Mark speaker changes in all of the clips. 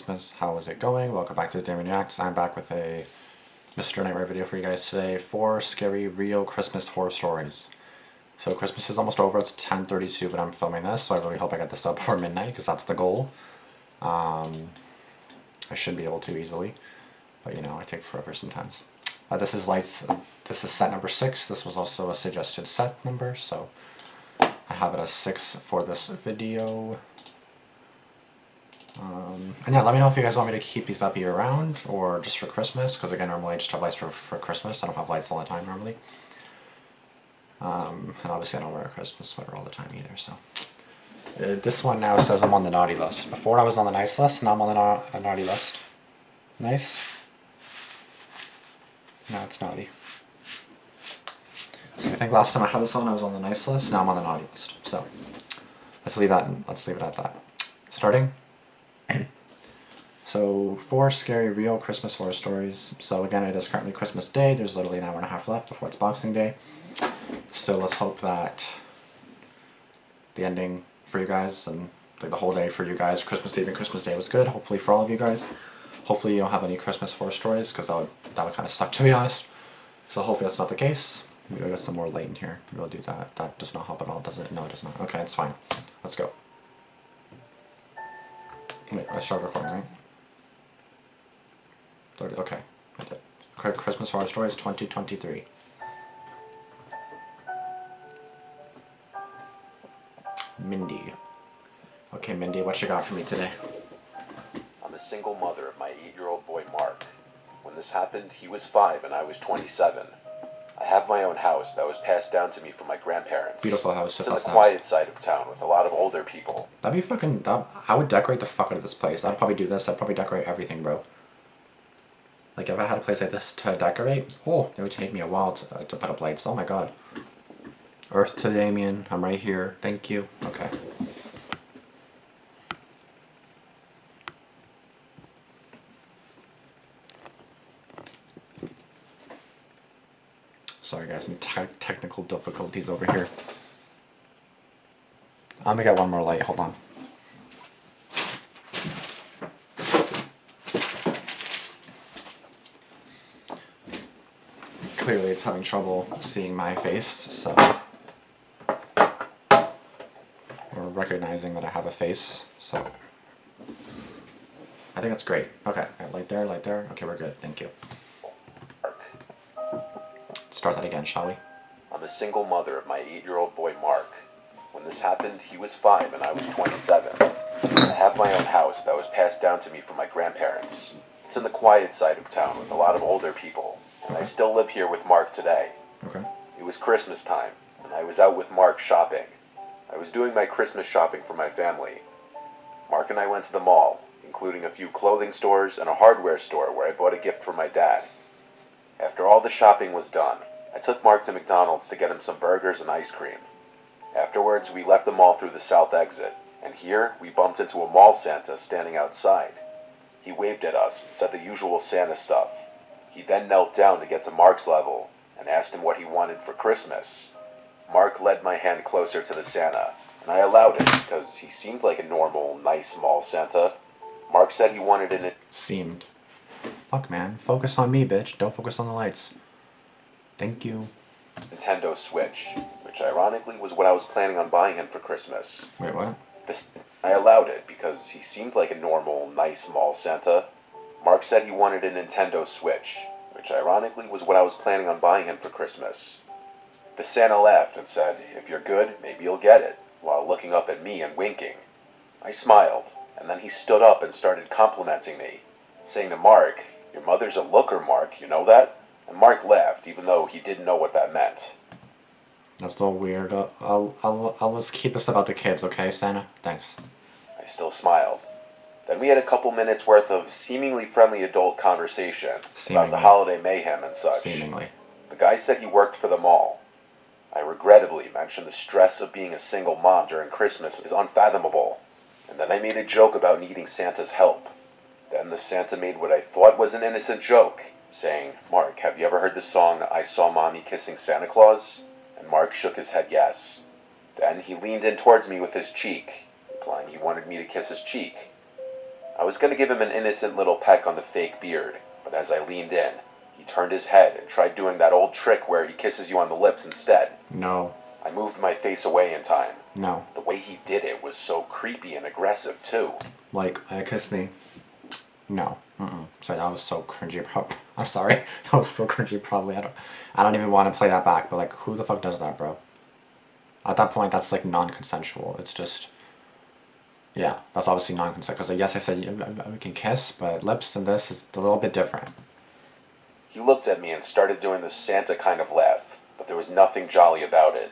Speaker 1: Christmas. How is it going? Welcome back to Damian Reacts. I'm back with a Mr. Nightmare video for you guys today. 4 scary real Christmas horror stories. So Christmas is almost over. It's 10:32 when I'm filming this, so I really hope I get this up before midnight because that's the goal. I should be able to easily, but you know, I take forever sometimes. This is set number 6. This was also a suggested set number, so I have it as 6 for this video. And yeah, let me know if you guys want me to keep these up year-round or just for Christmas, because again, normally I just have lights for Christmas. I don't have lights all the time normally. And obviously I don't wear a Christmas sweater all the time either, so. This one now says I'm on the naughty list. Before I was on the nice list, now I'm on the naughty list. Nice. Now it's naughty. So I think last time I had this on, I was on the nice list. Now I'm on the naughty list. So let's leave it at that. Starting. So 4 scary real Christmas horror stories. So again, it is currently Christmas Day. There's literally an hour and a half left before it's Boxing Day. So let's hope that the ending for you guys and like the whole day for you guys, Christmas Eve and Christmas Day, was good. Hopefully for all of you guys. Hopefully you don't have any Christmas horror stories, because that would kind of suck, to be honest. So hopefully that's not the case. Maybe I got some more light in here. Maybe I'll do that. That does not help at all, does it? No, it does not. Okay, it's fine. Let's go. Wait, I started recording, right? Okay, I did. Christmas Horror Stories 2023. Mindy. Okay, Mindy, what you got for me today?
Speaker 2: I'm a single mother of my 8-year-old boy, Mark. When this happened, he was 5 and I was 27. I have my own house that was passed down to me from my grandparents.
Speaker 1: Beautiful house.
Speaker 2: It's in the quiet side of town with a lot of older people.
Speaker 1: That'd be fucking... I would decorate the fuck out of this place. I'd probably do this. I'd probably decorate everything, bro. Like, if I had a place like this to decorate, oh, it would take me a while to put up lights. Oh my god. Earth to Damian. I'm right here. Thank you. Okay. Sorry guys, some technical difficulties over here. I'm gonna get one more light. Hold on. Clearly it's having trouble seeing my face, so or recognizing that I have a face, so I think that's great. Okay, light there, light there. Okay, we're good. Thank you. Start that again, shall we?
Speaker 2: I'm a single mother of my 8-year-old boy, Mark. When this happened, he was 5 and I was 27. I have my own house that was passed down to me from my grandparents. It's in the quiet side of town with a lot of older people. And I still live here with Mark today.
Speaker 1: Okay.
Speaker 2: It was Christmas time, and I was out with Mark shopping. I was doing my Christmas shopping for my family. Mark and I went to the mall, including a few clothing stores and a hardware store where I bought a gift for my dad. After all the shopping was done, I took Mark to McDonald's to get him some burgers and ice cream. Afterwards, we left the mall through the south exit, and here we bumped into a mall Santa standing outside. He waved at us and said the usual Santa stuff. He then knelt down to get to Mark's level and asked him what he wanted for Christmas. Mark led my hand closer to the Santa, and I allowed it because he seemed like a normal, nice mall Santa. Mark said he wanted an...
Speaker 1: Seemed. Fuck, man. Focus on me, bitch. Don't focus on the lights. Thank you.
Speaker 2: Nintendo Switch, which ironically was what I was planning on buying him for Christmas.
Speaker 1: Wait, what?
Speaker 2: I allowed it because he seemed like a normal, nice mall Santa. Mark said he wanted a Nintendo Switch, which ironically was what I was planning on buying him for Christmas. The Santa laughed and said, "If you're good, maybe you'll get it," while looking up at me and winking. I smiled, and then he stood up and started complimenting me, saying to Mark, "Your mother's a looker, Mark, you know that?" And Mark laughed, even though he didn't know what that meant.
Speaker 1: That's a little weird. I'll just keep this about the kids, okay, Santa? Thanks.
Speaker 2: I still smiled. Then we had a couple minutes worth of seemingly friendly adult conversation about the holiday mayhem and such.
Speaker 1: Seemingly.
Speaker 2: The guy said he worked for the mall. I regrettably mentioned the stress of being a single mom during Christmas is unfathomable, and then I made a joke about needing Santa's help. Then the Santa made what I thought was an innocent joke, saying, "Mark, have you ever heard the song, 'I Saw Mommy Kissing Santa Claus'?" And Mark shook his head yes. Then he leaned in towards me with his cheek, implying he wanted me to kiss his cheek. I was going to give him an innocent little peck on the fake beard, but as I leaned in, he turned his head and tried doing that old trick where he kisses you on the lips instead.
Speaker 1: No.
Speaker 2: I moved my face away in time.
Speaker 1: No.
Speaker 2: The way he did it was so creepy and aggressive, too.
Speaker 1: Like, kiss me. No. Sorry, that was so cringy. I'm sorry. That was so cringy, probably. I don't even want to play that back, but, like, who the fuck does that, bro? At that point, that's, like, non-consensual. It's just... Yeah, that's obviously non-consensual. Because, yes, I said we can kiss, but lips and this is a little bit different.
Speaker 2: He looked at me and started doing the Santa kind of laugh, but there was nothing jolly about it.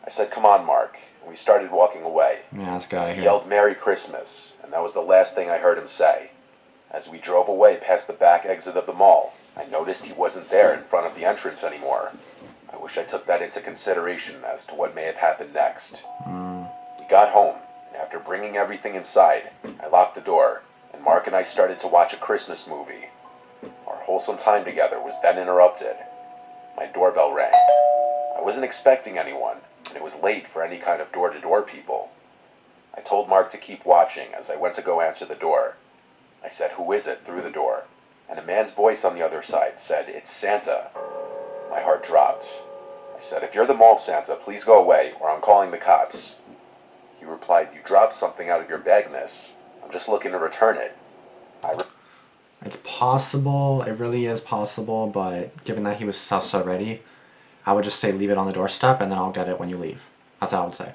Speaker 2: I said, "Come on, Mark," and we started walking away.
Speaker 1: Yeah, let's get out of
Speaker 2: He
Speaker 1: here.
Speaker 2: yelled "Merry Christmas," and that was the last thing I heard him say. As we drove away past the back exit of the mall, I noticed he wasn't there in front of the entrance anymore. I wish I took that into consideration as to what may have happened next. We got home, and after bringing everything inside, I locked the door, and Mark and I started to watch a Christmas movie. Our wholesome time together was then interrupted. My doorbell rang. I wasn't expecting anyone, and it was late for any kind of door-to-door people. I told Mark to keep watching as I went to go answer the door. I said, "Who is it?" through the door, and a man's voice on the other side said, "It's Santa." My heart dropped. I said, "If you're the mall Santa, please go away, or I'm calling the cops." He replied, "You dropped something out of your bag, miss. I'm just looking to return it."
Speaker 1: It's possible, it really is possible, but given that he was sus already, I would just say leave it on the doorstep and then I'll get it when you leave. That's all I would say.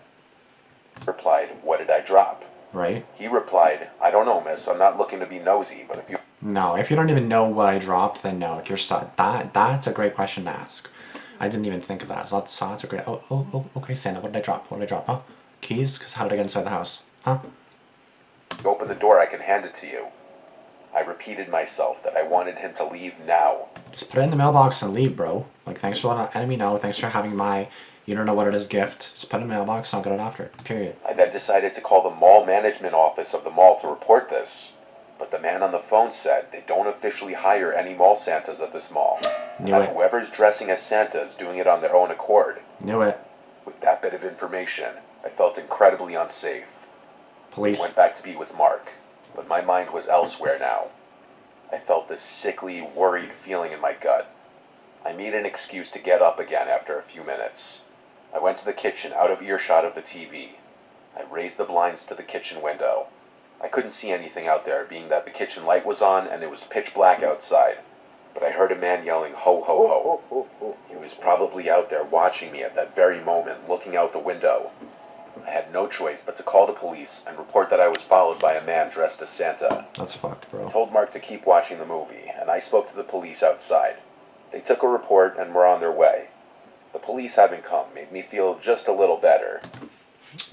Speaker 2: Replied, "What did I drop?"
Speaker 1: Right?
Speaker 2: He replied, "I don't know, miss. I'm not looking to be nosy, but if you..."
Speaker 1: No, if you don't even know what I dropped, then no. If you're sus, that's a great question to ask. I didn't even think of that. So that's a great... Okay, Santa, what did I drop? What did I drop, huh? Keys? Because how did I get inside the house? Huh?
Speaker 2: "Open the door, I can hand it to you." I repeated myself that I wanted him to leave now.
Speaker 1: Just put it in the mailbox and leave, bro. Like, thanks for letting the enemy know. Thanks for having my, you don't know what it is gift. Just put it in the mailbox and I'll get it after. Period.
Speaker 2: I then decided to call the mall management office of the mall to report this. But the man on the phone said they don't officially hire any mall Santas at this mall.
Speaker 1: Knew
Speaker 2: And
Speaker 1: it.
Speaker 2: that whoever's dressing as Santa is doing it on their own accord.
Speaker 1: Knew it.
Speaker 2: With that bit of information, I felt incredibly unsafe. I
Speaker 1: Police.
Speaker 2: went back to be with Mark, but my mind was elsewhere now. I felt this sickly, worried feeling in my gut. I made an excuse to get up again after a few minutes. I went to the kitchen out of earshot of the TV. I raised the blinds to the kitchen window. I couldn't see anything out there, being that the kitchen light was on and it was pitch black outside. But I heard a man yelling, "Ho, ho, ho." He was probably out there watching me at that very moment, looking out the window. I had no choice but to call the police and report that I was followed by a man dressed as Santa.
Speaker 1: That's fucked, bro.
Speaker 2: I told Mark to keep watching the movie, and I spoke to the police outside. They took a report and were on their way. The police having come made me feel just a little better.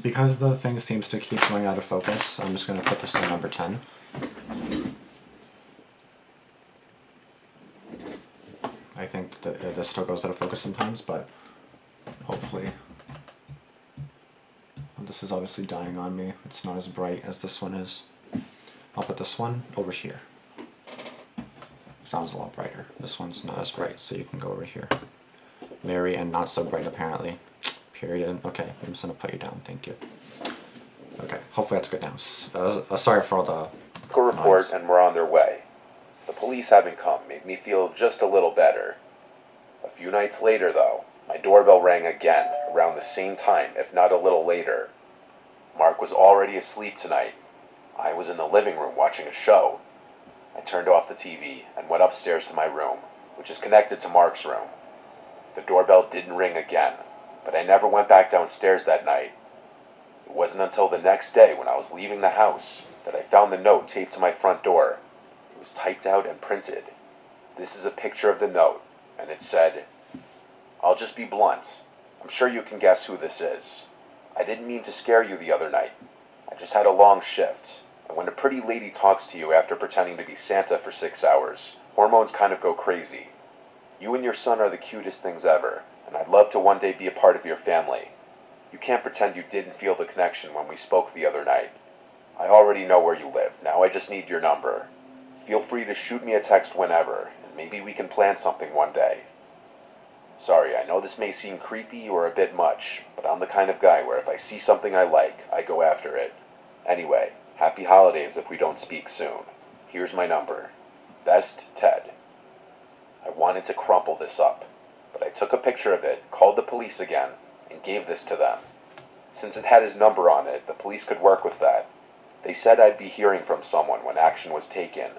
Speaker 1: Because the thing seems to keep going out of focus, I'm just going to put this in number 10. I think that this still goes out of focus sometimes, but hopefully... Well, this is obviously dying on me. It's not as bright as this one is. I'll put this one over here. Sounds a lot brighter. This one's not as bright, so you can go over here. Very and not so bright, apparently. Period. Okay, I'm just going to put you down. Thank you. Okay, hopefully that's good now. Sorry for all the...
Speaker 2: Took a report and were on their way. The police having come made me feel just a little better. A few nights later, though, my doorbell rang again, around the same time, if not a little later. Mark was already asleep tonight. I was in the living room watching a show. I turned off the TV and went upstairs to my room, which is connected to Mark's room. The doorbell didn't ring again, but I never went back downstairs that night. It wasn't until the next day when I was leaving the house that I found the note taped to my front door. It was typed out and printed. This is a picture of the note, and it said, "I'll just be blunt. I'm sure you can guess who this is. I didn't mean to scare you the other night. I just had a long shift. And when a pretty lady talks to you after pretending to be Santa for 6 hours, hormones kind of go crazy. You and your son are the cutest things ever, and I'd love to one day be a part of your family. You can't pretend you didn't feel the connection when we spoke the other night. I already know where you live. Now I just need your number. Feel free to shoot me a text whenever, and maybe we can plan something one day. Sorry, I know this may seem creepy or a bit much, but I'm the kind of guy where if I see something I like, I go after it. Anyway, Happy holidays if we don't speak soon. Here's my number. Best, Ted. I wanted to crumple this up, but I took a picture of it, called the police again, and gave this to them. Since it had his number on it, the police could work with that. They said I'd be hearing from someone when action was taken,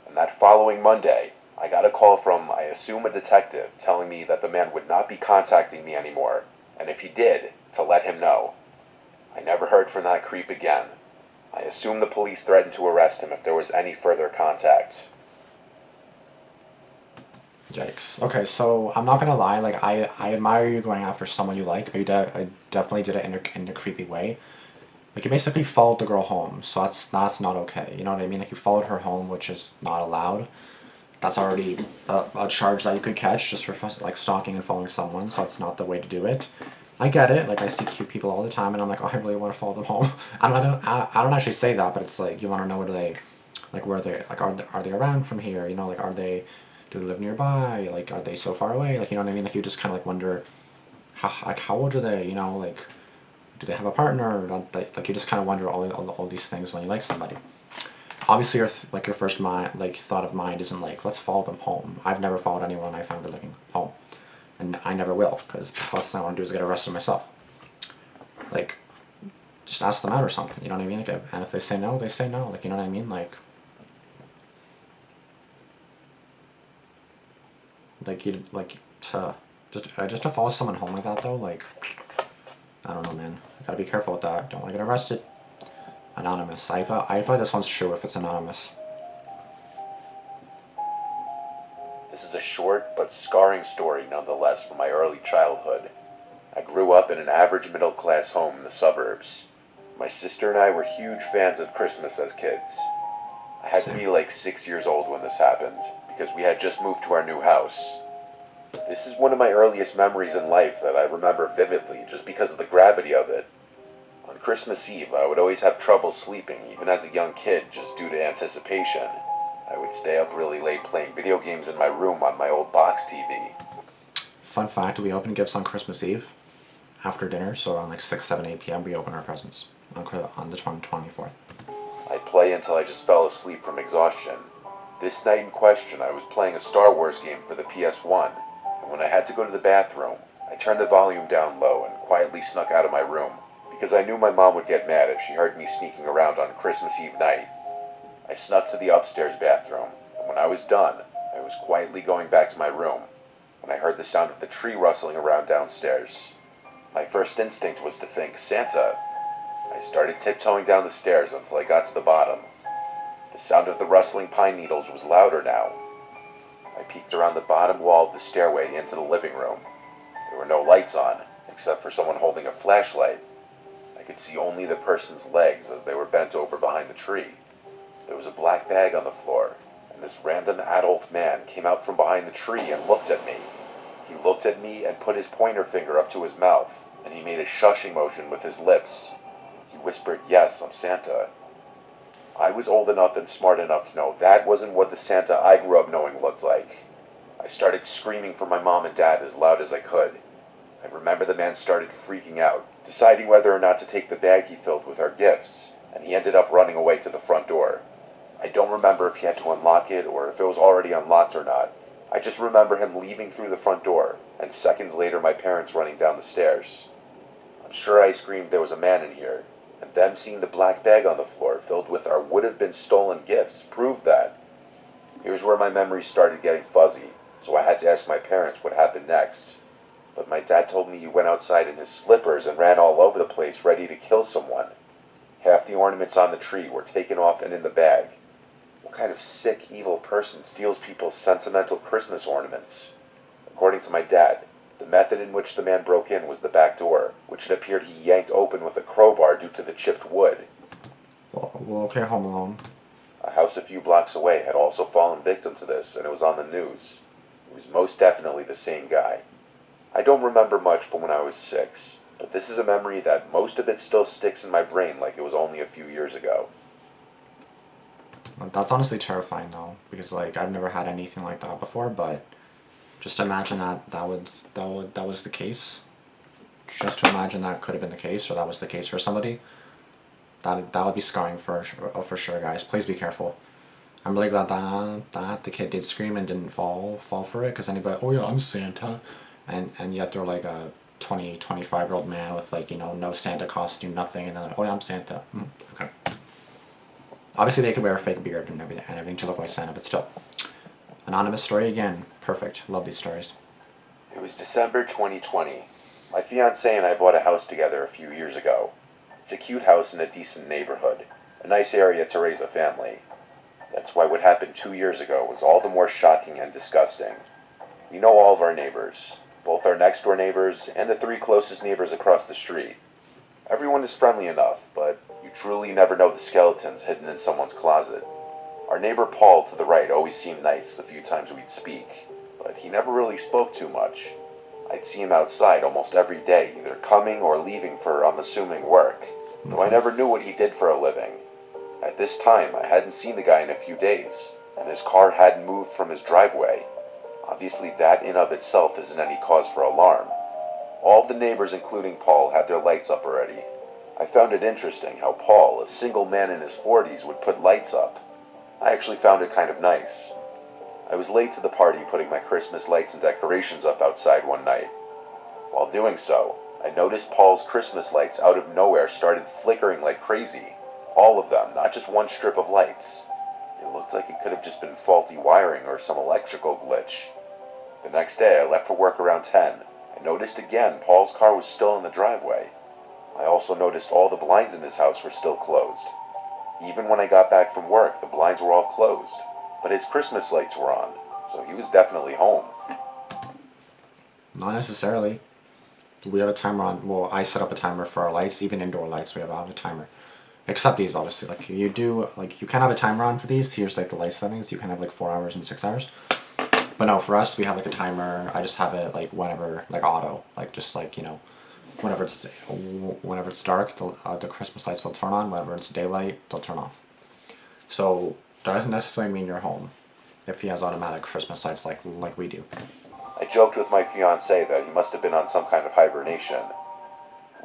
Speaker 2: and that following Monday, I got a call from, I assume, a detective telling me that the man would not be contacting me anymore, and if he did, to let him know. I never heard from that creep again. I assume the police threatened to arrest him if there was any further contact.
Speaker 1: Yikes. Okay, so I'm not gonna lie, like I admire you going after someone you like, but I definitely did it in a creepy way. Like you basically followed the girl home, so that's not okay. You know what I mean? Like you followed her home, which is not allowed. That's already a charge that you could catch just for like stalking and following someone, so it's not the way to do it. I get it. Like I see cute people all the time, and I'm like, oh, I really want to follow them home. I don't actually say that, but it's like you want to know where they, like where they, like are they around from here? You know, like do they live nearby? Like are they so far away? Like you know what I mean? Like you just kind of like wonder, how old are they? You know, like do they have a partner? Like you just kind of wonder all these things when you like somebody. Obviously, your first thought of mind isn't like, let's follow them home. I've never followed anyone I found good looking home, and I never will, because the last thing I want to do is get arrested myself. Like, just ask them out or something. You know what I mean? Like, and if they say no, they say no. Like, you know what I mean? You just to follow someone home like that though. Like, I don't know, man. I gotta be careful with that. Don't want to get arrested. Anonymous. I feel like this one's true if it's anonymous.
Speaker 2: This is a short but scarring story nonetheless from my early childhood. I grew up in an average middle-class home in the suburbs. My sister and I were huge fans of Christmas as kids. I had to be like 6 years old when this happened, because we had just moved to our new house. This is one of my earliest memories in life that I remember vividly just because of the gravity of it. On Christmas Eve, I would always have trouble sleeping, even as a young kid, just due to anticipation. I would stay up really late playing video games in my room on my old box TV.
Speaker 1: Fun fact, we open gifts on Christmas Eve after dinner, so around like 6, 7, 8 p.m. we open our presents on the 24th.
Speaker 2: I'd play until I just fell asleep from exhaustion. This night in question, I was playing a Star Wars game for the PS1, and when I had to go to the bathroom, I turned the volume down low and quietly snuck out of my room, because I knew my mom would get mad if she heard me sneaking around on Christmas Eve night. I snuck to the upstairs bathroom, and when I was done, I was quietly going back to my room, when I heard the sound of the tree rustling around downstairs. My first instinct was to think, Santa. I started tiptoeing down the stairs until I got to the bottom. The sound of the rustling pine needles was louder now. I peeked around the bottom wall of the stairway into the living room. There were no lights on, except for someone holding a flashlight. I could see only the person's legs as they were bent over behind the tree. There was a black bag on the floor, and this random adult man came out from behind the tree and looked at me. He looked at me and put his pointer finger up to his mouth, and he made a shushing motion with his lips. He whispered, "Yes, I'm Santa." I was old enough and smart enough to know that wasn't what the Santa I grew up knowing looked like. I started screaming for my mom and dad as loud as I could. I remember the man started freaking out, deciding whether or not to take the bag he filled with our gifts, and he ended up running away to the front door. I don't remember if he had to unlock it or if it was already unlocked or not. I just remember him leaving through the front door, and seconds later my parents running down the stairs. I'm sure I screamed there was a man in here, and them seeing the black bag on the floor filled with our would-have-been stolen gifts proved that. Here's where my memories started getting fuzzy, so I had to ask my parents what happened next. But my dad told me he went outside in his slippers and ran all over the place ready to kill someone. Half the ornaments on the tree were taken off and in the bag. What kind of sick, evil person steals people's sentimental Christmas ornaments? According to my dad, the method in which the man broke in was the back door, which it appeared he yanked open with a crowbar due to the chipped wood.
Speaker 1: Well, okay, Home Alone.
Speaker 2: A house a few blocks away had also fallen victim to this, and it was on the news. It was most definitely the same guy. I don't remember much from when I was 6, but this is a memory that most of it still sticks in my brain like it was only a few years ago.
Speaker 1: That's honestly terrifying though, because like I've never had anything like that before, but just imagine that was the case. Just to imagine that could have been the case, or that was the case for somebody. that would be scarring for sure, guys. Please be careful. I'm really glad that the kid did scream and didn't fall for it, because anybody, oh yeah, I'm Santa, and yet they're like a 25-year-old man with, like, you know, no Santa costume, nothing, and then like, oh yeah, I'm Santa. Okay. Obviously they could wear a fake beard and everything to look like Santa, but still. Anonymous story again. Perfect. Love these stories.
Speaker 2: It was December 2020. My fiancée and I bought a house together a few years ago. It's a cute house in a decent neighborhood, a nice area to raise a family. That's why what happened 2 years ago was all the more shocking and disgusting. We know all of our neighbors, both our next door neighbors and the 3 closest neighbors across the street. Everyone is friendly enough, but you truly never know the skeletons hidden in someone's closet. Our neighbor Paul to the right always seemed nice the few times we'd speak, but he never really spoke too much. I'd see him outside almost every day, either coming or leaving for unassuming work, though I never knew what he did for a living. At this time, I hadn't seen the guy in a few days, and his car hadn't moved from his driveway. Obviously, that in of itself isn't any cause for alarm. All the neighbors, including Paul, had their lights up already. I found it interesting how Paul, a single man in his 40s, would put lights up. I actually found it kind of nice. I was late to the party putting my Christmas lights and decorations up outside one night. While doing so, I noticed Paul's Christmas lights out of nowhere started flickering like crazy. All of them, not just one strip of lights. It looked like it could have just been faulty wiring or some electrical glitch. The next day, I left for work around 10. I noticed again Paul's car was still in the driveway. I also noticed all the blinds in his house were still closed. Even when I got back from work, the blinds were all closed, but his Christmas lights were on, so he was definitely home.
Speaker 1: Not necessarily. We have a timer on, well, I set up a timer for our lights, even indoor lights, we have a timer. Except these, obviously. Like, you do, like, you can have a timer on for these. Here's, like, the light settings. You can have, like, 4 hours and 6 hours. But no, for us, we have, like, a timer. I just have it, like, whenever, like, auto. Like, just, like, you know, whenever it's dark, the Christmas lights will turn on. Whenever it's daylight, they'll turn off. So, that doesn't necessarily mean you're home if he has automatic Christmas lights like we do.
Speaker 2: I joked with my fiancé that he must have been on some kind of hibernation.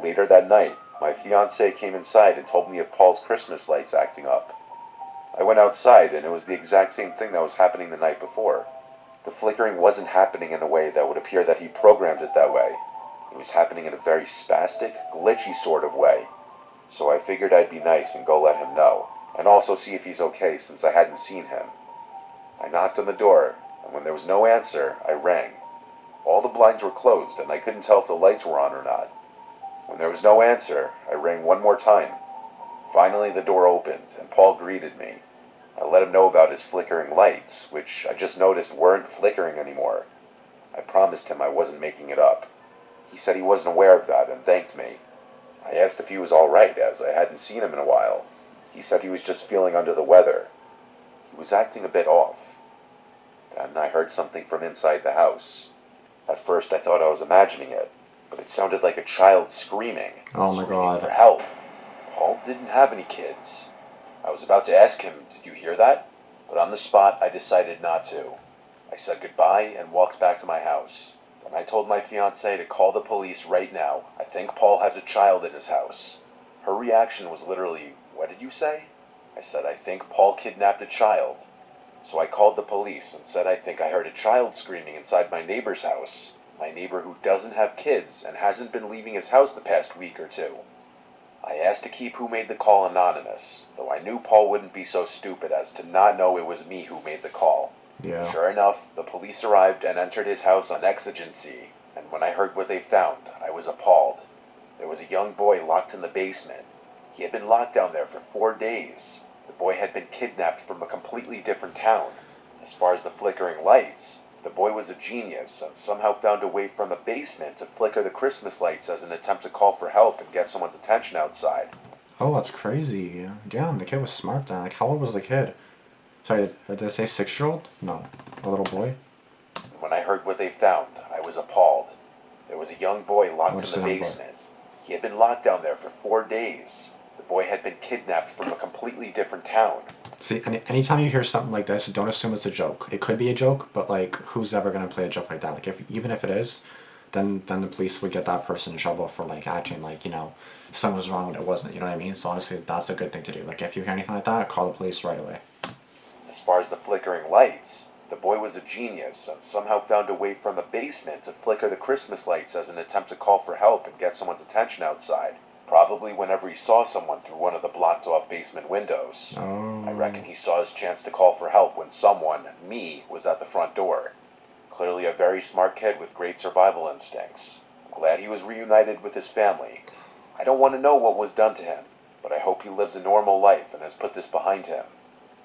Speaker 2: Later that night, my fiancé came inside and told me of Paul's Christmas lights acting up. I went outside and it was the exact same thing that was happening the night before. The flickering wasn't happening in a way that would appear that he programmed it that way. It was happening in a very spastic, glitchy sort of way. So I figured I'd be nice and go let him know, and also see if he's okay since I hadn't seen him. I knocked on the door, and when there was no answer, I rang. All the blinds were closed and I couldn't tell if the lights were on or not. When there was no answer, I rang one more time. Finally, the door opened, and Paul greeted me. I let him know about his flickering lights, which I just noticed weren't flickering anymore. I promised him I wasn't making it up. He said he wasn't aware of that and thanked me. I asked if he was alright, as I hadn't seen him in a while. He said he was just feeling under the weather. He was acting a bit off. Then I heard something from inside the house. At first I thought I was imagining it, but it sounded like a child screaming.
Speaker 1: Oh my God.
Speaker 2: For help. Paul didn't have any kids. I was about to ask him, "Did you hear that?" But on the spot I decided not to. I said goodbye and walked back to my house. Then I told my fiancée to call the police right now. I think Paul has a child in his house. Her reaction was literally, "What did you say?" I said, "I think Paul kidnapped a child." So I called the police and said I think I heard a child screaming inside my neighbor's house. My neighbor who doesn't have kids and hasn't been leaving his house the past week or two. I asked to keep who made the call anonymous, though I knew Paul wouldn't be so stupid as to not know it was me who made the call.
Speaker 1: Yeah.
Speaker 2: Sure enough, the police arrived and entered his house on exigency, and when I heard what they found, I was appalled. There was a young boy locked in the basement. He had been locked down there for 4 days. The boy had been kidnapped from a completely different town. As far as the flickering lights, the boy was a genius and somehow found a way from the basement to flicker the Christmas lights as an attempt to call for help and get someone's attention outside.
Speaker 1: Oh, that's crazy. Damn, the kid was smart then. Like, how old was the kid? Sorry, did I say 6-year-old? No, a little boy.
Speaker 2: When I heard what they found, I was appalled. There was a young boy locked in the basement. He had been locked down there for 4 days. The boy had been kidnapped from a completely different town.
Speaker 1: See, anytime you hear something like this, don't assume it's a joke. It could be a joke, but, like, who's ever going to play a joke like that? Like, even if it is, then the police would get that person in trouble for like acting like, you know, something was wrong when it wasn't, you know what I mean? So honestly, that's a good thing to do. Like if you hear anything like that, call the police right away.
Speaker 2: As far as the flickering lights, the boy was a genius and somehow found a way from the basement to flicker the Christmas lights as an attempt to call for help and get someone's attention outside. Probably whenever he saw someone through one of the blocked off basement windows.
Speaker 1: Oh.
Speaker 2: I reckon he saw his chance to call for help when someone, me, was at the front door. Clearly a very smart kid with great survival instincts. I'm glad he was reunited with his family. I don't want to know what was done to him, but I hope he lives a normal life and has put this behind him.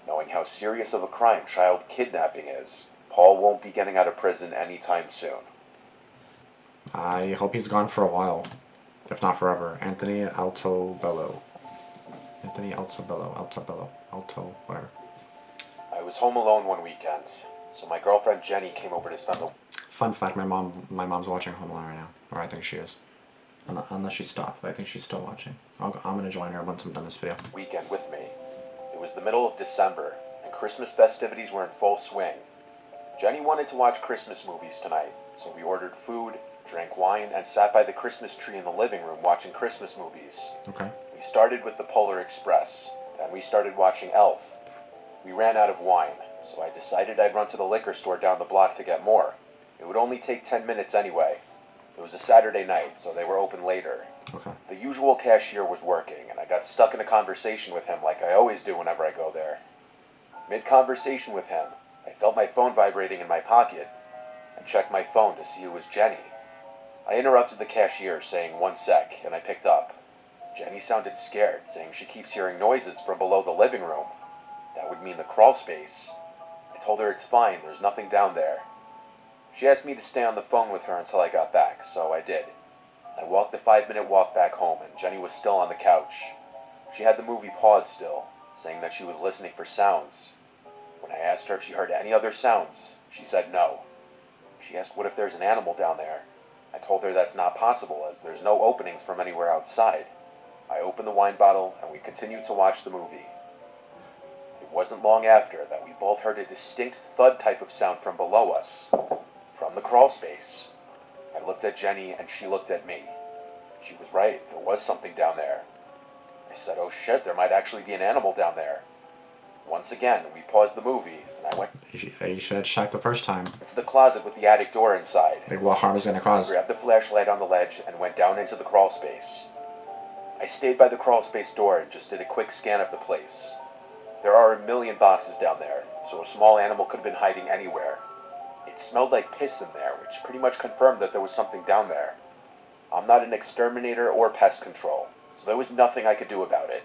Speaker 2: Knowing how serious of a crime child kidnapping is, Paul won't be getting out of prison anytime soon.
Speaker 1: I hope he's gone for a while, if not forever. Anthony Altobello. Anthony Altobello, whatever.
Speaker 2: I was home alone one weekend, so my girlfriend Jenny came over to spend the
Speaker 1: Fun fact, my mom's watching Home Alone right now, or I think she is. Unless she stopped, but I think she's still watching. I'm gonna join her once I'm done this video.
Speaker 2: weekend with me. It was the middle of December, and Christmas festivities were in full swing. Jenny wanted to watch Christmas movies tonight, so we ordered food, drank wine, and sat by the Christmas tree in the living room watching Christmas movies.
Speaker 1: Okay.
Speaker 2: We started with the Polar Express, then we started watching Elf. We ran out of wine, so I decided I'd run to the liquor store down the block to get more. It would only take 10 minutes anyway. It was a Saturday night, so they were open later.
Speaker 1: Okay.
Speaker 2: The usual cashier was working, and I got stuck in a conversation with him like I always do whenever I go there. Mid-conversation with him, I felt my phone vibrating in my pocket and checked my phone to see it was Jenny. I interrupted the cashier, saying 1 sec, and I picked up. Jenny sounded scared, saying she keeps hearing noises from below the living room. That would mean the crawl space. I told her it's fine, there's nothing down there. She asked me to stay on the phone with her until I got back, so I did. I walked the 5-minute walk back home, and Jenny was still on the couch. She had the movie paused still, saying that she was listening for sounds. When I asked her if she heard any other sounds, she said no. She asked what if there's an animal down there. I told her that's not possible, as there's no openings from anywhere outside. I opened the wine bottle, and we continued to watch the movie. It wasn't long after that we both heard a distinct thud type of sound from below us, from the crawl space. I looked at Jenny, and she looked at me. She was right, there was something down there. I said, oh shit, there might actually be an animal down there. Once again, we paused the movie, and I went
Speaker 1: You should have checked the first time.
Speaker 2: into the closet with the attic door inside.
Speaker 1: Like what harm is it gonna
Speaker 2: I
Speaker 1: cause?
Speaker 2: grabbed the flashlight on the ledge and went down into the crawl space. I stayed by the crawl space door and just did a quick scan of the place. There are a million boxes down there, so a small animal could have been hiding anywhere. It smelled like piss in there, which pretty much confirmed that there was something down there. I'm not an exterminator or pest control, so there was nothing I could do about it.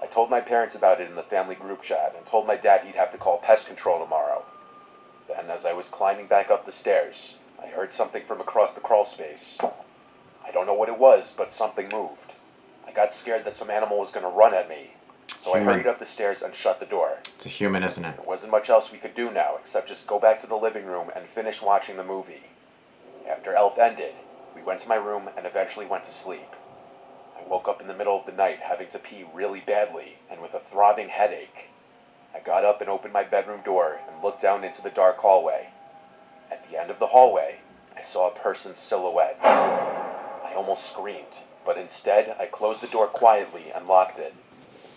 Speaker 2: I told my parents about it in the family group chat and told my dad he'd have to call pest control tomorrow. Then, as I was climbing back up the stairs, I heard something from across the crawl space. I don't know what it was, but something moved. I got scared that some animal was going to run at me, so I hurried up the stairs and shut the door.
Speaker 1: It's a human, isn't it?
Speaker 2: There wasn't much else we could do now, except just go back to the living room and finish watching the movie. After Elf ended, we went to my room and eventually went to sleep. I woke up in the middle of the night having to pee really badly and with a throbbing headache. I got up and opened my bedroom door and looked down into the dark hallway. At the end of the hallway, I saw a person's silhouette. I almost screamed, but instead I closed the door quietly and locked it.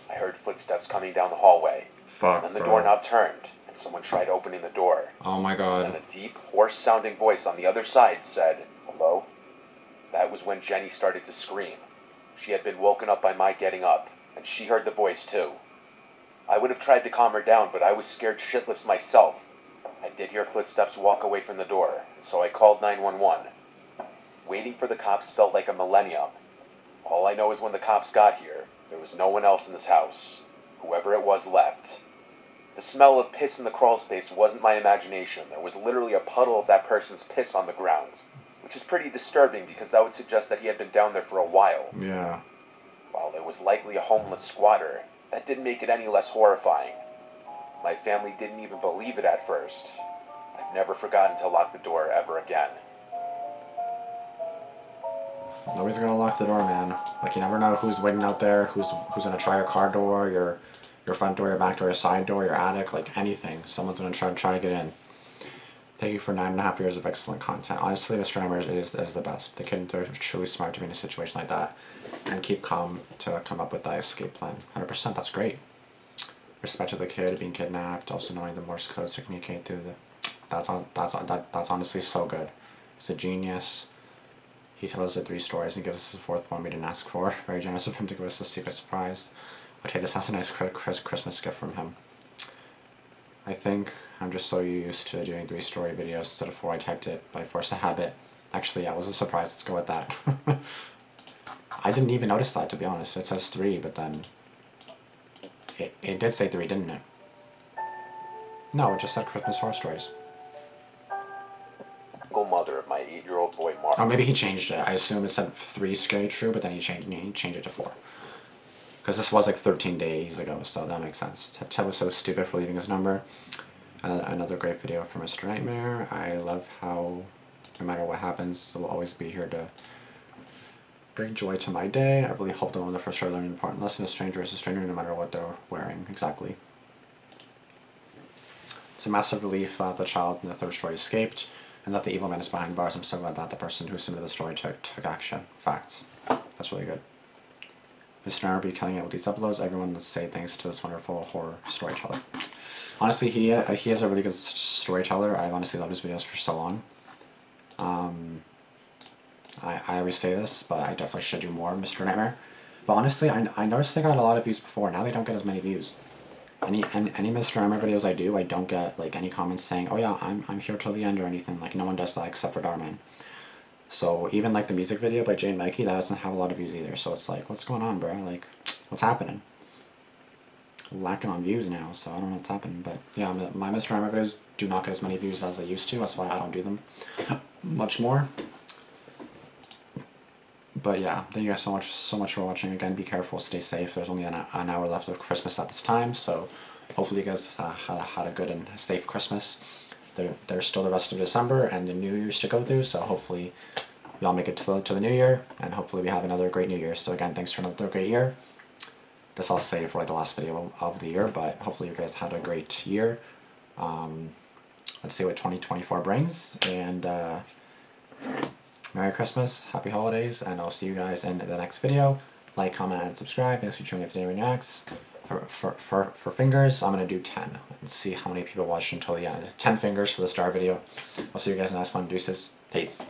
Speaker 2: I heard footsteps coming down the hallway.
Speaker 1: Fuck,
Speaker 2: Then the
Speaker 1: bro.
Speaker 2: doorknob turned, and someone tried opening the door.
Speaker 1: Oh my god.
Speaker 2: And a deep, hoarse-sounding voice on the other side said, "Hello?" That was when Jenny started to scream. She had been woken up by my getting up, and she heard the voice too. I would have tried to calm her down, but I was scared shitless myself. I did hear footsteps walk away from the door, so I called 911. Waiting for the cops felt like a millennium. All I know is when the cops got here, there was no one else in this house. Whoever it was left. The smell of piss in the crawl space wasn't my imagination. There was literally a puddle of that person's piss on the ground, which is pretty disturbing because that would suggest that he had been down there for a while.
Speaker 1: Yeah.
Speaker 2: While there was likely a homeless squatter, that didn't make it any less horrifying. My family didn't even believe it at first. I've never forgotten to lock the door ever again.
Speaker 1: Nobody's gonna lock the door, man. Like, you never know who's waiting out there, who's gonna try your car door, your front door, your back door, your side door, your attic, like anything. Someone's gonna try to get in. Thank you for 9.5 years of excellent content. Honestly, Mr. Nightmare is the best. The kid, they're truly smart to be in a situation like that and keep calm to come up with that escape plan. 100%, that's great. Respect to the kid being kidnapped, also knowing the Morse codes to communicate through the... That's honestly so good. He's a genius. He tells us 3 stories and gives us the 4th one we didn't ask for. Very generous of him to give us a secret surprise. Okay, this has a nice Christmas gift from him. I think I'm just so used to doing 3-story videos instead of 4. I typed it by force of habit. Actually, yeah, it was a surprise. Let's go with that. I didn't even notice that, to be honest. It says 3, but then... It did say 3, didn't it? No, it just said Christmas Horror Stories.
Speaker 2: Mother of my 8-year-old boy Mark.
Speaker 1: Oh, maybe he changed it. I assume it said 3 Scary True, but then he changed it to 4. Because this was like 13 days ago, so that makes sense. Ted was so stupid for leaving his number. Another great video from Mr. Nightmare. I love how, no matter what happens, he'll always be here to bring joy to my day. I really hope that when the first start learning an important lesson, a stranger is a stranger no matter what they're wearing. Exactly. It's a massive relief that the child in the 3rd story escaped, and that the evil man is behind bars. I'm so glad that the person who submitted the story took action. Facts. That's really good. Mr. Nightmare will be killing it with these uploads. Everyone, let's say thanks to this wonderful horror storyteller. Honestly, he is a really good storyteller. I've honestly loved his videos for so long. I always say this, but I definitely should do more Mr. Nightmare. But honestly, I noticed they got a lot of views before. Now they don't get as many views. Any Mr. Nightmare videos I do, I don't get like any comments saying, oh yeah, I'm here till the end or anything. Like no one does that except for Damian. So even like the music video by Jay and Mikey, that doesn't have a lot of views either. So it's like, what's going on, bro? Like, what's happening? Lacking on views now, so I don't know what's happening. But yeah, my Mr. Nightmare videos do not get as many views as they used to. That's why I don't do them much more. But yeah, thank you guys so much for watching. Again, be careful, stay safe. There's only an hour left of Christmas at this time, so hopefully you guys had a good and safe Christmas. There's still the rest of December and the New Year's to go through, so hopefully we all make it to the New Year, and hopefully we have another great New Year. So again, thanks for another great year. This I'll save for like the last video of the year, but hopefully you guys had a great year. Let's see what 2024 brings, and Merry Christmas, Happy Holidays, and I'll see you guys in the next video. Like, comment, and subscribe. Thanks for tuning in to Damian Reacts. For fingers, I'm going to do 10. Let's see how many people watched until the end. 10 fingers for the star video. I'll see you guys in the next one. Deuces. Peace.